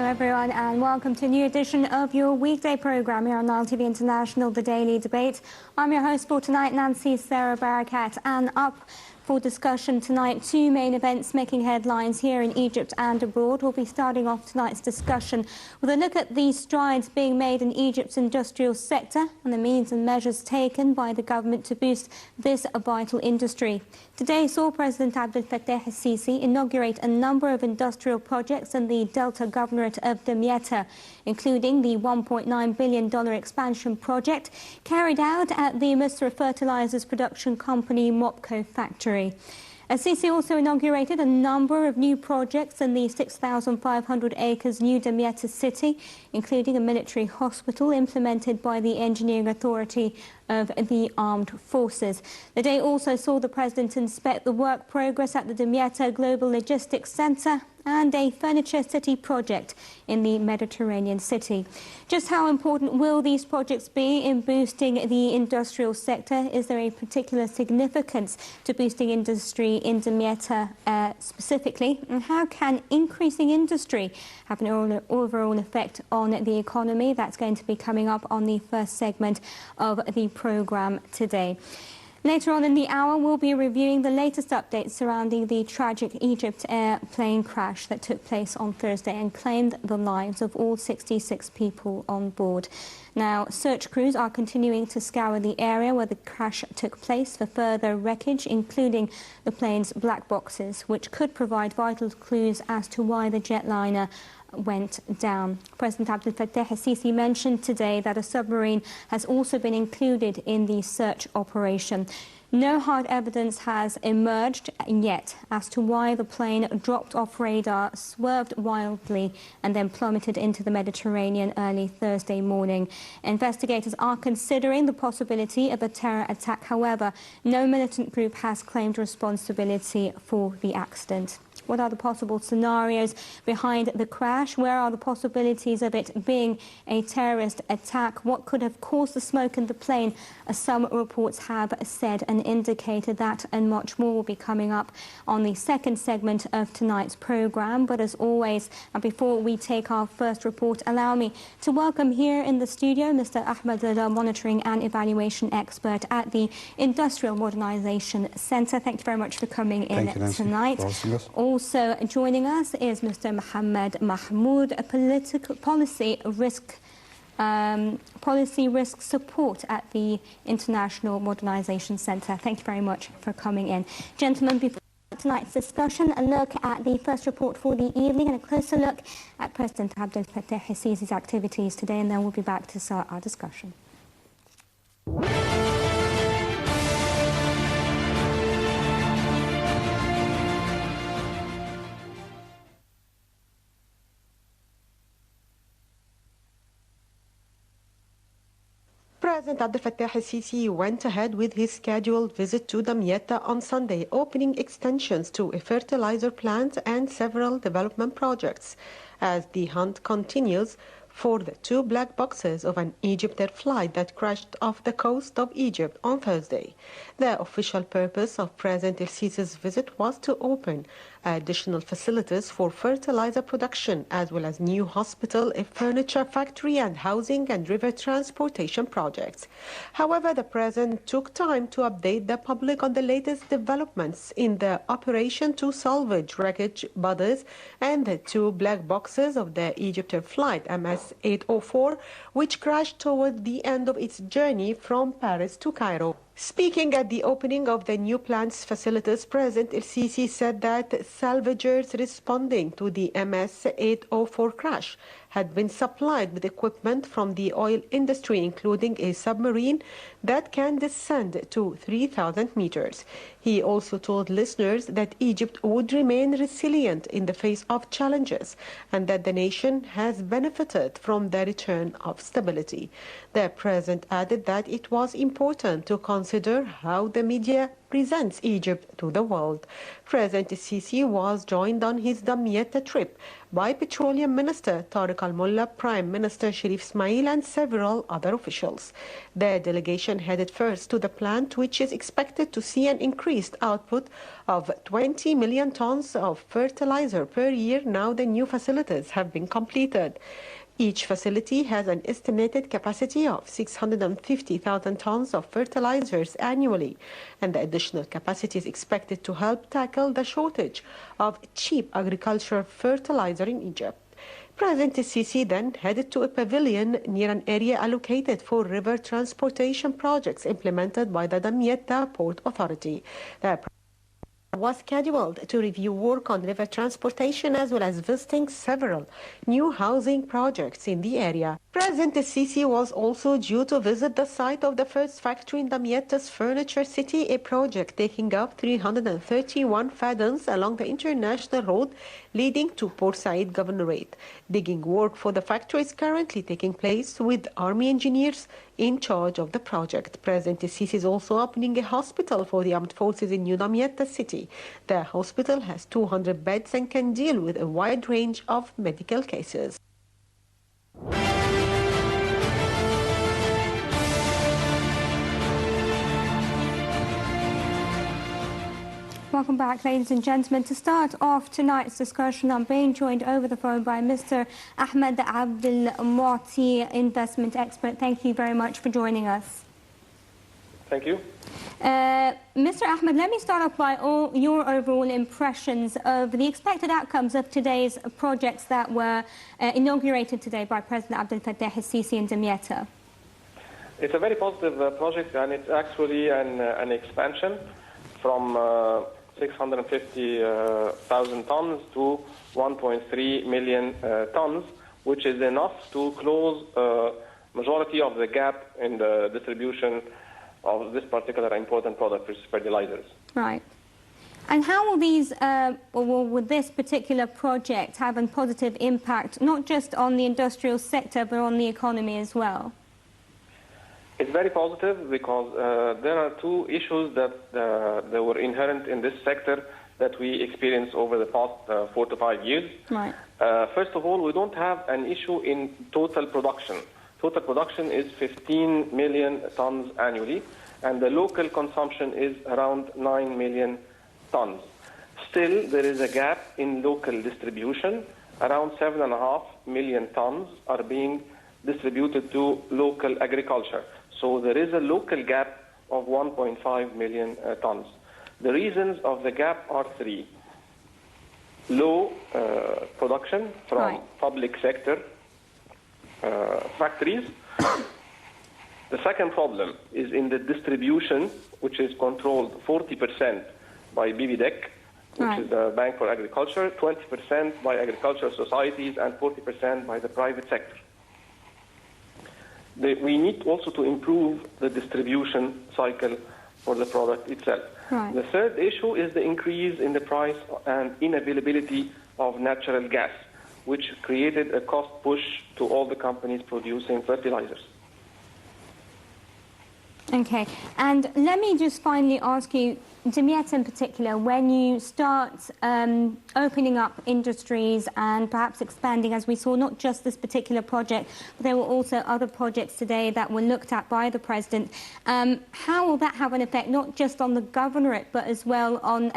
Hello everyone and welcome to a new edition of your weekday programme here on Nile TV International, The Daily Debate. I'm your host for tonight, Nancy Sarah Barakat, and up for discussion tonight, two main events making headlines here in Egypt and abroad. We'll be starting off tonight's discussion with a look at the strides being made in Egypt's industrial sector and the means and measures taken by the government to boost this vital industry. Today saw President Abdel Fattah al-Sisi inaugurate a number of industrial projects in the Delta Governorate of Damietta, including the $1.9 billion expansion project carried out at the Mr Fertilizers production company Mopco factory. Sisi also inaugurated a number of new projects in the 6,500 acres new Damietta city, including a military hospital implemented by the Engineering Authority of the Armed Forces. The day also saw the President inspect the work progress at the Damietta Global Logistics Centre and a furniture city project in the Mediterranean city. Just how important will these projects be in boosting the industrial sector? Is there a particular significance to boosting industry in Damietta specifically? And how can increasing industry have an overall effect on the economy? That's going to be coming up on the first segment of the programme today. Later on in the hour, we'll be reviewing the latest updates surrounding the tragic Egypt Air plane crash that took place on Thursday and claimed the lives of all 66 people on board. Now, search crews are continuing to scour the area where the crash took place for further wreckage, including the plane's black boxes, which could provide vital clues as to why the jetliner went down. President Abdel Fattah al-Sisi mentioned today that a submarine has also been included in the search operation. No hard evidence has emerged yet as to why the plane dropped off radar, swerved wildly and then plummeted into the Mediterranean early Thursday morning. Investigators are considering the possibility of a terror attack. However, no militant group has claimed responsibility for the accident. What are the possible scenarios behind the crash? Where are the possibilities of it being a terrorist attack? What could have caused the smoke in the plane? Some reports have said and indicated that, and much more will be coming up on the second segment of tonight's programme. But as always, and before we take our first report, allow me to welcome here in the studio Mr Ahmed Reda, monitoring and evaluation expert at the Industrial Modernisation Centre. Thank you very much for coming in tonight. Also joining us is Mr Mohammed Mahmoud, a policy risk support at the International Modernisation Centre. Thank you very much for coming in. Gentlemen, before tonight's discussion, a look at the first report for the evening and a closer look at President Abdel Fattah al-Sisi's activities today, and then we'll be back to start our discussion. President Abdel Fattah al-Sisi went ahead with his scheduled visit to Damietta on Sunday, opening extensions to a fertilizer plant and several development projects, as the hunt continues for the two black boxes of an Egyptair flight that crashed off the coast of Egypt on Thursday. The official purpose of President al-Sisi's visit was to open additional facilities for fertilizer production, as well as new hospital, a furniture factory and housing and river transportation projects. However, the President took time to update the public on the latest developments in the operation to salvage wreckage bodies and the two black boxes of the Egyptair flight MS-804, which crashed toward the end of its journey from Paris to Cairo. Speaking at the opening of the new plant's facilities, President al-Sisi said that salvagers responding to the MS-804 crash had been supplied with equipment from the oil industry, including a submarine that can descend to 3,000 meters. He also told listeners that Egypt would remain resilient in the face of challenges and that the nation has benefited from the return of stability. The President added that it was important to consider consider how the media presents Egypt to the world. President Sisi was joined on his Damietta trip by Petroleum Minister Tariq Al-Mullah, Prime Minister Sharif Ismail and several other officials. The delegation headed first to the plant, which is expected to see an increased output of 20 million tons of fertilizer per year now the new facilities have been completed. Each facility has an estimated capacity of 650,000 tons of fertilizers annually, and the additional capacity is expected to help tackle the shortage of cheap agricultural fertilizer in Egypt. President Sisi then headed to a pavilion near an area allocated for river transportation projects implemented by the Damietta Port Authority. The was scheduled to review work on river transportation as well as visiting several new housing projects in the area. President Sisi was also due to visit the site of the first factory in Damietta's Furniture City, a project taking up 331 fathoms along the international road leading to Port Said Governorate. Digging work for the factory is currently taking place with Army engineers in charge of the project. President Sisi is also opening a hospital for the armed forces in New Damietta City. The hospital has 200 beds and can deal with a wide range of medical cases. Welcome back, ladies and gentlemen. To start off tonight's discussion, I'm being joined over the phone by Mr. Ahmed Rizk, investment expert. Thank you very much for joining us. Thank you. Mr. Ahmed, let me start off by your overall impressions of the expected outcomes of today's projects that were inaugurated today by President Abdel Fattah el-Sisi in Damietta. It's a very positive project, and it's actually an expansion from 650,000 tons to 1.3 million tons, which is enough to close majority of the gap in the distribution of this particular important product, which is fertilizers. Right. And how will these, will this particular project have a positive impact, not just on the industrial sector, but on the economy as well? It's very positive because there are two issues that were inherent in this sector that we experienced over the past 4 to 5 years. Right. First of all, we don't have an issue in total production. Total production is 15 million tons annually, and the local consumption is around 9 million tons. Still, there is a gap in local distribution. Around 7.5 million tons are being distributed to local agriculture. So there is a local gap of 1.5 million tons. The reasons of the gap are three. Low production from public sector factories. The second problem is in the distribution, which is controlled 40% by BVDEC, which is the Bank for Agriculture, 20% by agricultural societies, and 40% by the private sector. We need also to improve the distribution cycle for the product itself. Right. The third issue is the increase in the price and inavailability of natural gas, which created a cost push to all the companies producing fertilizers. Okay, and let me just finally ask you, Damietta in particular, when you start opening up industries and perhaps expanding, as we saw, not just this particular project, but there were also other projects today that were looked at by the President. How will that have an effect, not just on the governorate, but as well on,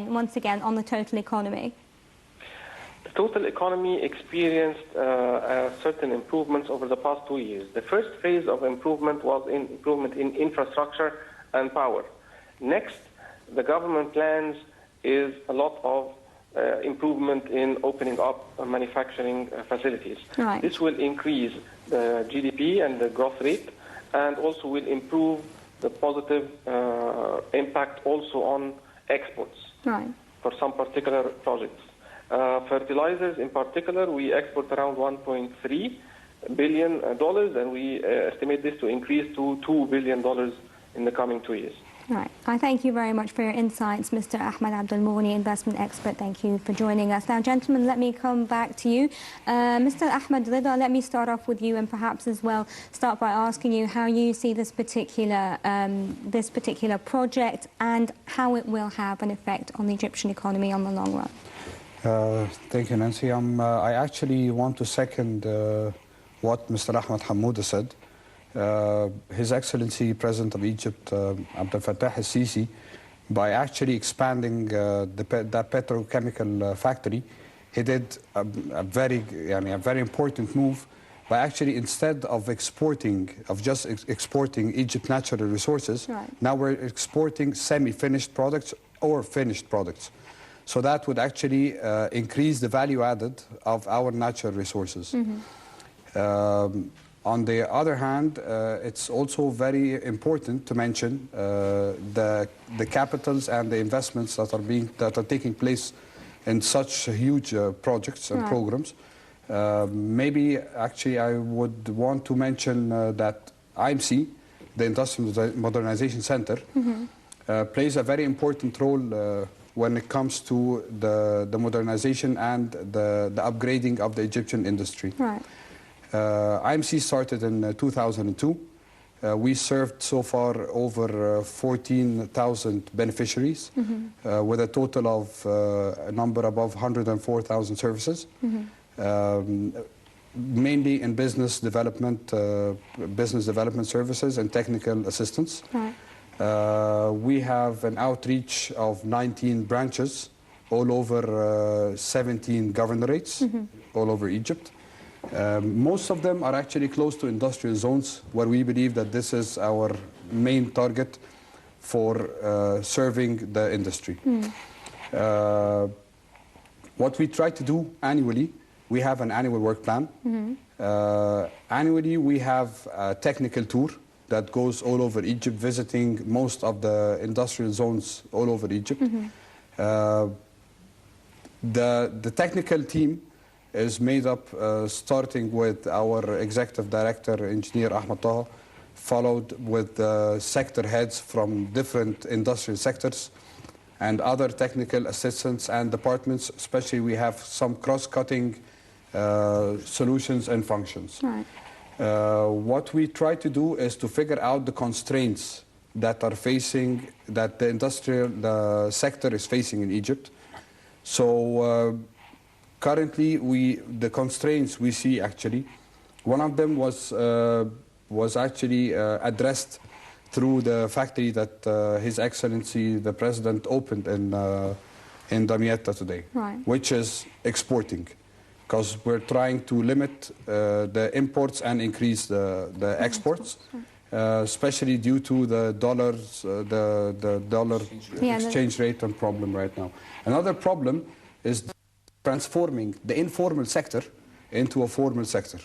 once again, on the total economy? The total economy experienced certain improvements over the past 2 years. The first phase of improvement was improvement in infrastructure and power. Next, the government plans is a lot of improvement in opening up manufacturing facilities. Right. This will increase the GDP and the growth rate, and also will improve the positive impact also on exports for some particular projects. Fertilizers in particular, we export around $1.3 billion, and we estimate this to increase to $2 billion in the coming 2 years. Right. I thank you very much for your insights, Mr. Ahmed Abdelmouni, investment expert. Thank you for joining us. Now, gentlemen, let me come back to you. Mr. Ahmed Reda, let me start off with you and perhaps as well start by asking you how you see this particular project and how it will have an effect on the Egyptian economy on the long run. Thank you, Nancy. I actually want to second what Mr. Ahmed Hamouda said. His Excellency President of Egypt, Abdel Fattah al-Sisi, by actually expanding that petrochemical factory, he did a very important move by actually, instead of just exporting Egypt's natural resources, right, now we're exporting semi-finished products or finished products. So that would actually increase the value added of our natural resources. Mm-hmm. On the other hand, it's also very important to mention the capitals and the investments that are taking place in such huge projects and programs. Maybe actually I would want to mention that IMC, the Industrial Modernization Center, plays a very important role when it comes to the modernization and the upgrading of the Egyptian industry. Right. IMC started in 2002. We served so far over 14,000 beneficiaries, with a total of a number above 104,000 services, mainly in business development services and technical assistance. Right. We have an outreach of 19 branches all over 17 governorates all over Egypt. Most of them are actually close to industrial zones, where we believe that this is our main target for serving the industry. What we try to do annually, we have an annual work plan. Annually, we have a technical tour that goes all over Egypt, visiting most of the industrial zones all over Egypt. The technical team is made up starting with our Executive Director, Engineer Ahmed Taha, followed with sector heads from different industrial sectors and other technical assistants and departments. Especially, we have some cross-cutting solutions and functions. Right. What we try to do is to figure out the constraints that the industrial sector is facing in Egypt. So currently, the constraints we see, actually, one of them was actually addressed through the factory that His Excellency the President opened in Damietta today, right, which is exporting, because we're trying to limit the imports and increase the exports, especially due to the dollar exchange rate and problem right now. Another problem is transforming the informal sector into a formal sector.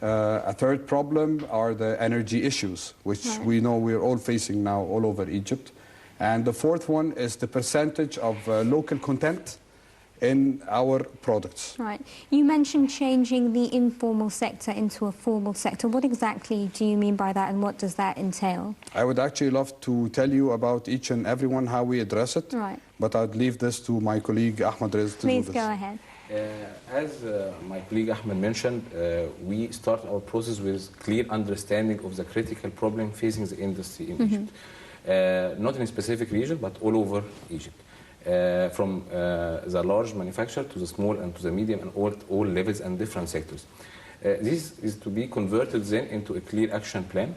A third problem are the energy issues, which we know we're all facing now all over Egypt. And the fourth one is the percentage of local content in our products. Right. You mentioned changing the informal sector into a formal sector. What exactly do you mean by that, and what does that entail? I would actually love to tell you about each and every one, how we address it. Right. But I'd leave this to my colleague Ahmed Rizk to do this. Please go ahead. As my colleague Ahmed mentioned, we start our process with clear understanding of the critical problem facing the industry in Egypt. Not in a specific region, but all over Egypt. From the large manufacturer to the small and to the medium, and all levels and different sectors. This is to be converted then into a clear action plan.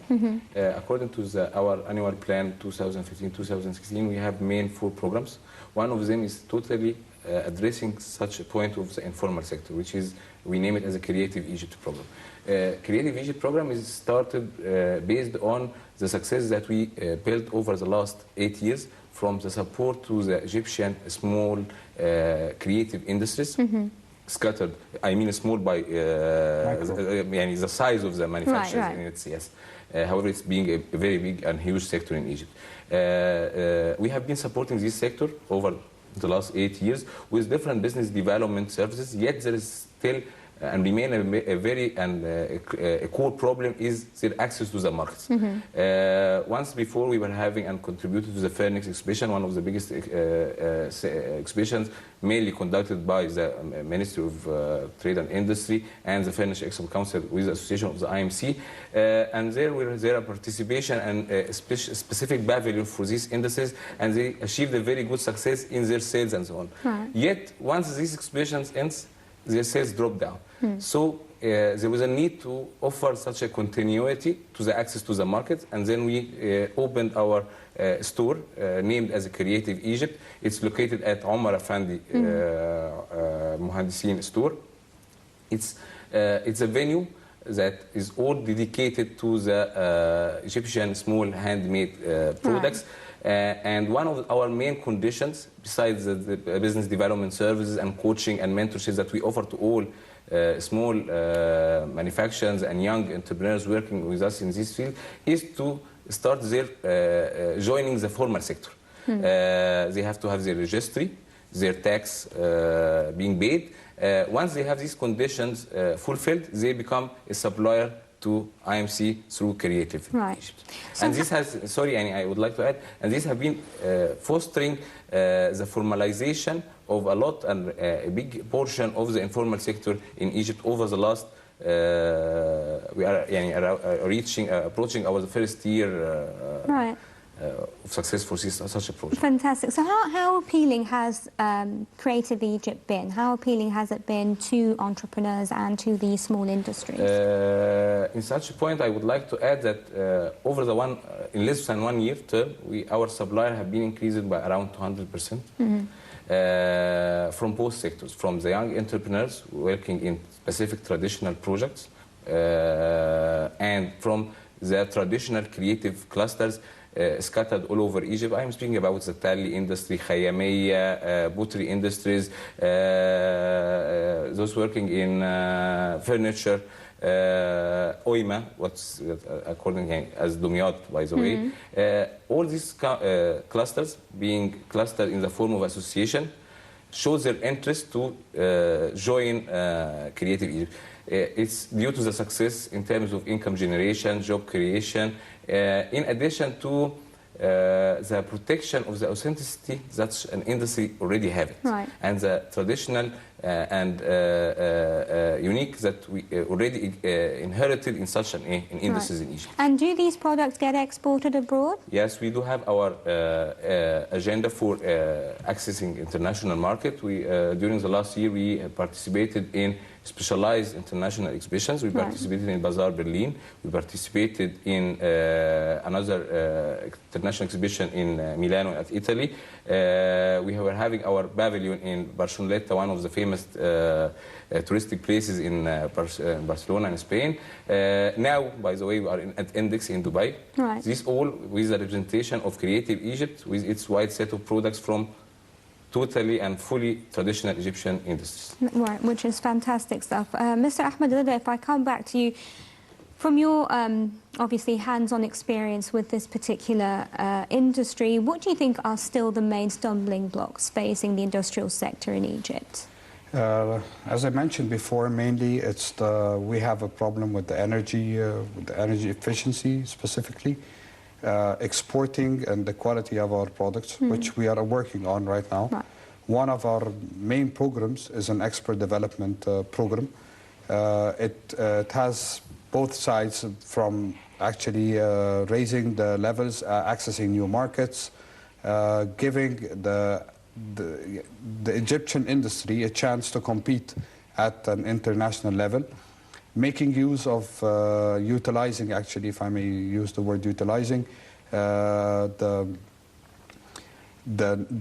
According to our annual plan 2015-2016, we have main 4 programs. One of them is totally addressing such a point of the informal sector, which is, we name it as a Creative Egypt program. Creative Egypt program is started based on the success that we built over the last 8 years, from the support to the Egyptian small creative industries, scattered. I mean small by the size of the manufacturers in its, yes. However, it's being a very big and huge sector in Egypt. We have been supporting this sector over the last 8 years with different business development services, yet there is still and remain a very a core problem is their access to the markets. Once before we were having and contributed to the Phoenix exhibition, one of the biggest exhibitions mainly conducted by the Ministry of Trade and Industry and the Finnish Export Council with the Association of the IMC, and there a participation and a specific pavilion for these industries, and they achieved a very good success in their sales and so on. Right. Yet once these exhibitions ends, their sales drop down. So there was a need to offer such a continuity to the access to the market, and then we opened our store named as a Creative Egypt. It's located at Omar Effendi Muhandisin store. It's a venue that is all dedicated to the Egyptian small handmade products. And one of our main conditions, besides the business development services and coaching and mentorship that we offer to all small manufacturers and young entrepreneurs working with us in this field, is to start their joining the formal sector. They have to have their registry, their tax being paid. Once they have these conditions fulfilled, they become a supplier to IMC through Creative Egypt. So and this has, sorry, Annie, I would like to add, and this have been fostering the formalization of a lot and a big portion of the informal sector in Egypt over the last, we are approaching our first year of success for such a project. Fantastic. So how appealing has Creative Egypt been? How appealing has it been to entrepreneurs and to the small industries? In such a point, I would like to add that over the in less than 1 year term, our supplier have been increased by around 200%. From both sectors, from the young entrepreneurs working in specific traditional projects and from the traditional creative clusters scattered all over Egypt. I'm speaking about the tally industry, Khayamiya, pottery industries, those working in furniture, Oima, what's according as Dumyat, by the way. All these clusters being clustered in the form of association shows their interest to join Creative Egypt. It's due to the success in terms of income generation, job creation, in addition to the protection of the authenticity that an industry already have it, and the traditional and unique that we already inherited in such an industries in Egypt. And do these products get exported abroad? Yes, we do have our agenda for accessing international market. We during the last year we participated in specialized international exhibitions. We participated in Bazaar Berlin. We participated in another international exhibition in Milano at Italy. We were having our pavilion in Barceloneta, one of the famous touristic places in Barcelona and Spain. Now, by the way, we are at Index in Dubai. This all with the representation of Creative Egypt with its wide set of products from totally and fully traditional Egyptian industries. Right, which is fantastic stuff. Mr. Ahmed Reda, if I come back to you, from your obviously hands-on experience with this particular industry, what do you think are still the main stumbling blocks facing the industrial sector in Egypt? As I mentioned before, mainly it's we have a problem with the energy efficiency specifically. Exporting and the quality of our products, which we are working on right now. One of our main programs is an expert development program. It has both sides, from actually raising the levels, accessing new markets, giving the Egyptian industry a chance to compete at an international level. Making use of utilizing, actually, if I may use the word utilizing, the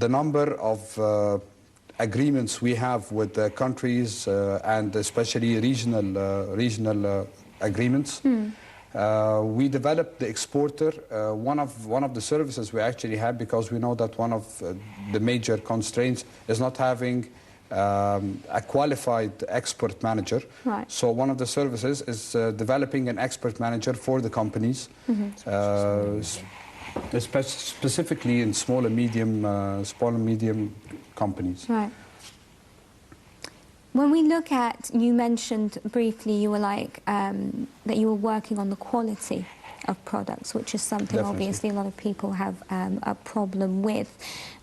number of agreements we have with the countries and especially regional agreements. We developed the exporter, one of the services we actually have, because we know that one of the major constraints is not having a qualified expert manager. So one of the services is developing an expert manager for the companies, specifically in small and medium companies. When we look at, you mentioned briefly, you were like, that you were working on the quality of products, which is something Definitely. obviously a lot of people have a problem with.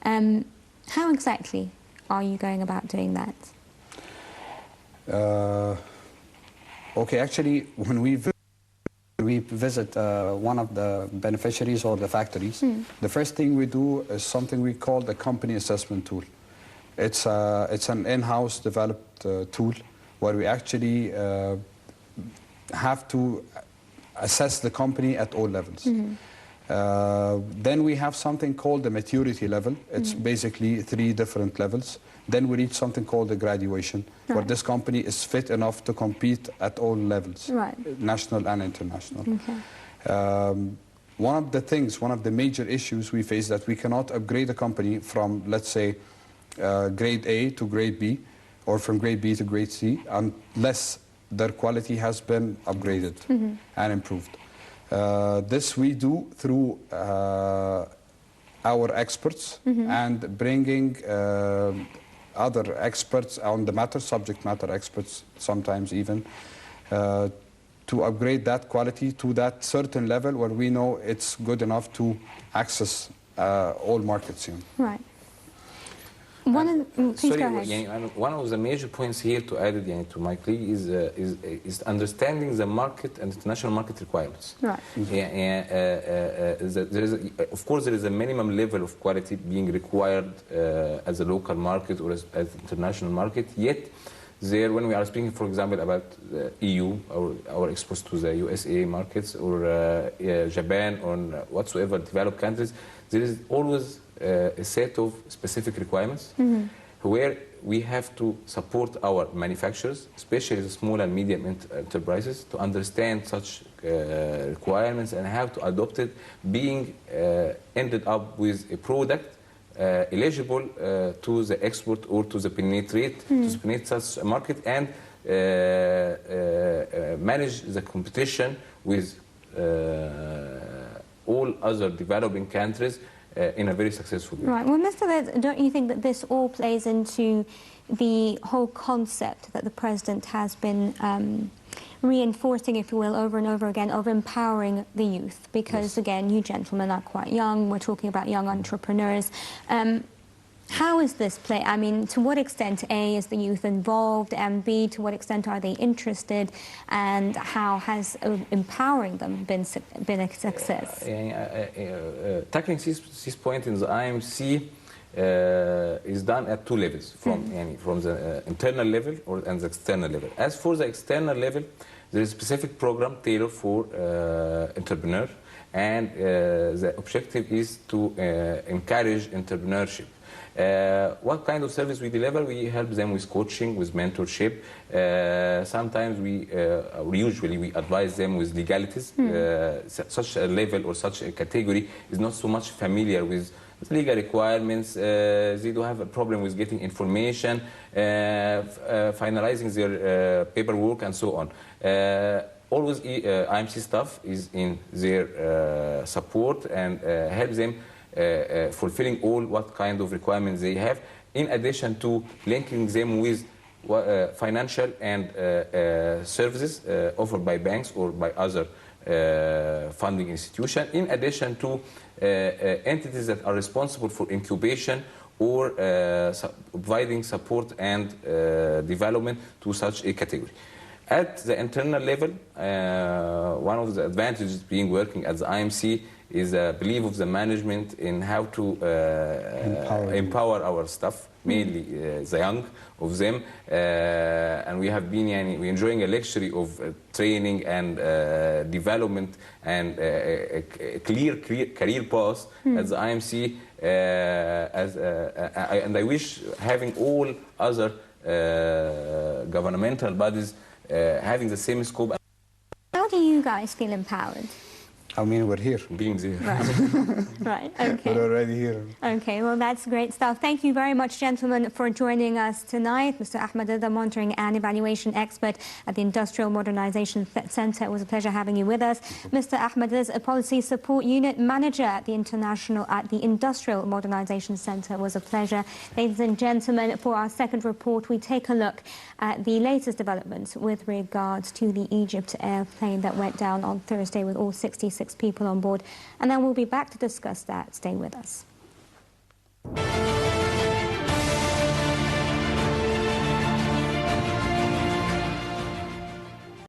How exactly are you going about doing that? Okay, actually, when we visit one of the beneficiaries or the factories, the first thing we do is something we call the company assessment tool. It's an in-house developed tool where we actually have to assess the company at all levels. Then we have something called the maturity level. It's basically 3 different levels. Then we reach something called the graduation, where this company is fit enough to compete at all levels, national and international. One of the major issues we face that we cannot upgrade a company from, let's say, grade A to grade B, or from grade B to grade C, unless their quality has been upgraded and improved. This we do through our experts and bringing other experts on the matter, subject matter experts sometimes even, to upgrade that quality to that certain level where we know it's good enough to access all markets. Right. Please go ahead. One of the major points here to add to my colleague is understanding the market and international market requirements. Right. Of course, there is a minimum level of quality being required as a local market or as international market. Yet, when we are speaking, for example, about the EU or our exports to the USA markets or Japan or whatsoever developed countries, there is always a set of specific requirements where we have to support our manufacturers, especially the small and medium enterprises, to understand such requirements and how to adopt it, being ended up with a product eligible to the export or to the penetrate such a market and manage the competition with all other developing countries in a very successful way. Right. Well, Mr. Reda, don't you think that this all plays into the whole concept that the President has been reinforcing, if you will, over and over again, of empowering the youth? Because, again, you gentlemen are quite young. We're talking about young entrepreneurs. How is this play? I mean, to what extent, A, is the youth involved, and B, to what extent are they interested, and how has empowering them been a success? Tackling this point in the IMC is done at 2 levels, from the internal level and the external level. As for the external level, there is a specific program tailored for entrepreneurs, and the objective is to encourage entrepreneurship. What kind of service we deliver? We help them with coaching, with mentorship. Sometimes usually we advise them with legalities. Such a level or such a category is not so much familiar with legal requirements. They do have a problem with getting information, finalizing their paperwork, and so on. Always IMC staff is in their support and help them fulfilling all what kind of requirements they have, in addition to linking them with financial and services offered by banks or by other funding institutions, in addition to entities that are responsible for incubation or providing support and development to such a category. At the internal level, one of the advantages being working at the IMC is a belief of the management in how to empower our staff, mainly the young of them. And we have been we're enjoying a luxury of training and development and a clear career path at the IMC. And I wish having all other governmental bodies having the same scope. How do you guys feel empowered? I mean, we're here. Being there. Right, okay. We're already here. Okay, well, that's great stuff. Thank you very much, gentlemen, for joining us tonight. Mr. Ahmed Reda, monitoring and evaluation expert at the Industrial Modernization Center. It was a pleasure having you with us. Mr. Ahmed is a policy support unit manager at the Industrial Modernization Center. It was a pleasure. Ladies and gentlemen, for our second report, we take a look at the latest developments with regards to the Egypt airplane that went down on Thursday with all 66 people on board. And then we'll be back to discuss that. Stay with us.